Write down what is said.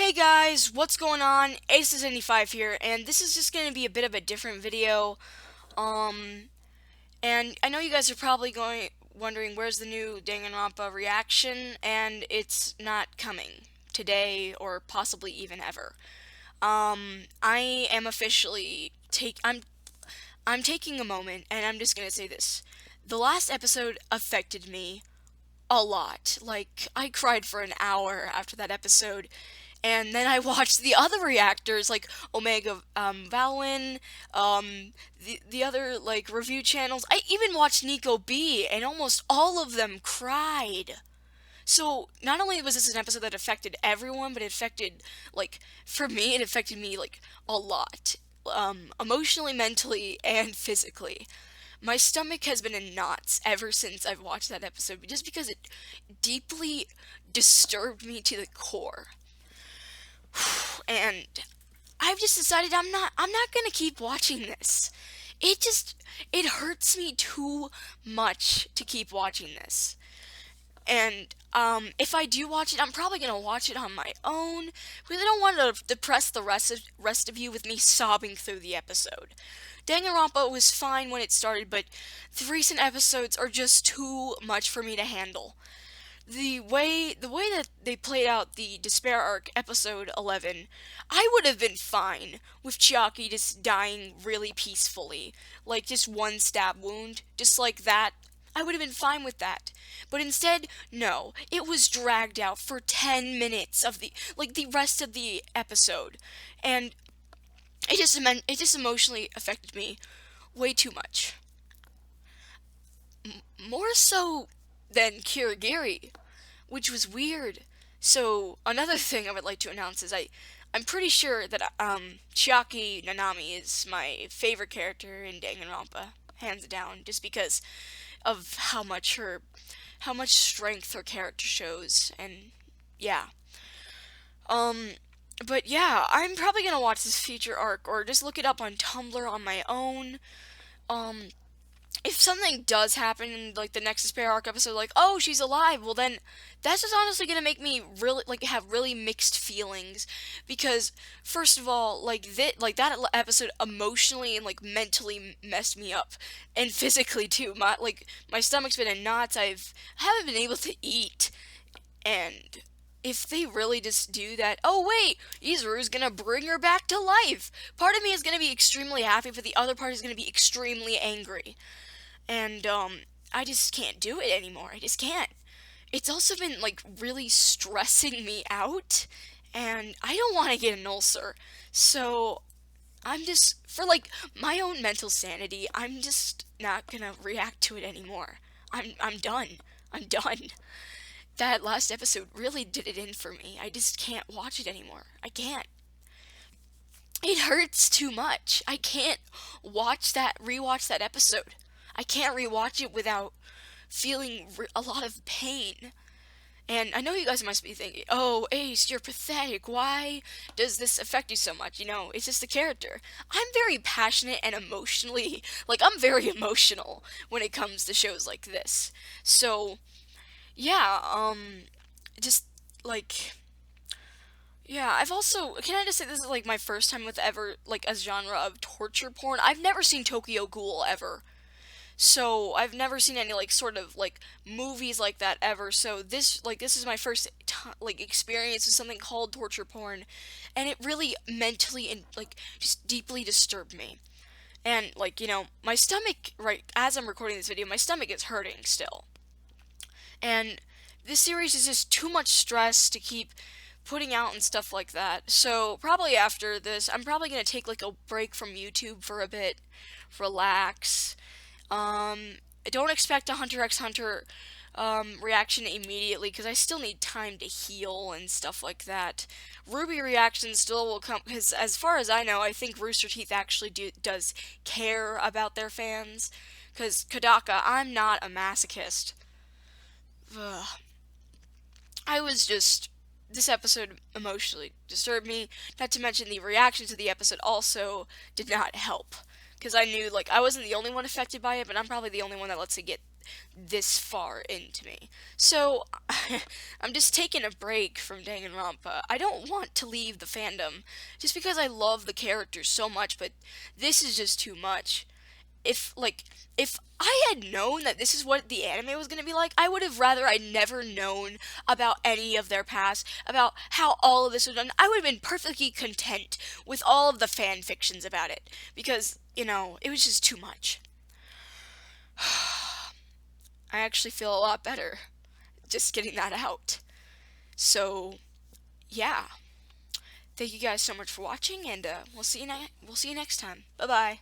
Hey guys, what's going on? Ace75 here, and this is just going to be a bit of a different video. Um, and I know you guys are probably wondering where's the new Danganronpa reaction, and it's not coming today or possibly even ever. I am officially I'm taking a moment, and I'm just gonna say this: the last episode affected me a lot. Like, I cried for an hour after that episode. And then I watched the other reactors, like Omega Valwin, the other, like, review channels. I even watched Nico B, and almost all of them cried. So, not only was this an episode that affected everyone, but it affected, like, for me, it affected me, like, a lot. Emotionally, mentally, and physically. My stomach has been in knots ever since I've watched that episode, just because it deeply disturbed me to the core. And I've just decided I'm not gonna keep watching this. It hurts me too much to keep watching this. And if I do watch it, I'm probably gonna watch it on my own because I don't want to depress the rest of you with me sobbing through the episode. Danganronpa was fine when it started, but the recent episodes are just too much for me to handle. The way that they played out the Despair arc episode 11, I would have been fine with Chiaki just dying really peacefully, like just one stab wound, just like that. I would have been fine with that. But instead, no, it was dragged out for 10 minutes of the rest of the episode. And it just emotionally affected me way too much. More so than Kirigiri, which was weird. So another thing I would like to announce is I'm pretty sure that Chiaki Nanami is my favorite character in Danganronpa, hands down, just because of how much strength her character shows, and yeah. Um, but yeah, I'm probably gonna watch this feature arc or just look it up on Tumblr on my own. Um, if something does happen in like the next Despair arc episode, like, oh, she's alive, well then that's just honestly gonna make me really like have really mixed feelings, because first of all, that episode emotionally and like mentally messed me up, and physically too. My stomach's been in knots. I haven't been able to eat, and if they really just do that, oh wait, Izuru's gonna bring her back to life. Part of me is gonna be extremely happy, but the other part is gonna be extremely angry. And I just can't do it anymore. I just can't. It's also been like really stressing me out, and I don't want to get an ulcer. So I'm just, for like my own mental sanity, I'm just not gonna react to it anymore. I'm done. I'm done. That last episode really did it in for me. I just can't watch it anymore. I can't. It hurts too much. I can't rewatch that episode. I can't rewatch it without feeling a lot of pain. And I know you guys must be thinking, oh, Ace, you're pathetic. Why does this affect you so much? You know, it's just the character. I'm very passionate and emotionally, like, I'm very emotional when it comes to shows like this. So, yeah, just, like, yeah, I've also, can I just say this is like my first time with ever, like, a genre of torture porn? I've never seen Tokyo Ghoul ever. So I've never seen any like sort of like movies like that ever. So this is my first like experience with something called torture porn, and it really mentally and like just deeply disturbed me. And like, my stomach, right as I'm recording this video, my stomach is hurting still. And this series is just too much stress to keep putting out and stuff like that. So probably after this, I'm probably gonna take like a break from YouTube for a bit, relax. Um, don't expect a Hunter x Hunter reaction immediately, because I still need time to heal and stuff like that. Ruby reaction still will come, because as far as I know, I think Rooster Teeth actually does care about their fans. Because Kodaka, I'm not a masochist. Ugh. I was just, this episode emotionally disturbed me, not to mention the reaction to the episode also did not help. because I knew like I wasn't the only one affected by it, but I'm probably the only one that lets it get this far into me. So I'm just taking a break from Danganronpa. I don't want to leave the fandom just because I love the characters so much, but this is just too much. If I had known that this is what the anime was going to be like, I would have rather I never known about any of their past, about how all of this was done. I would have been perfectly content with all of the fan fictions about it because, it was just too much. I actually feel a lot better just getting that out. So, yeah. Thank you guys so much for watching, and we'll see you next time. Bye bye.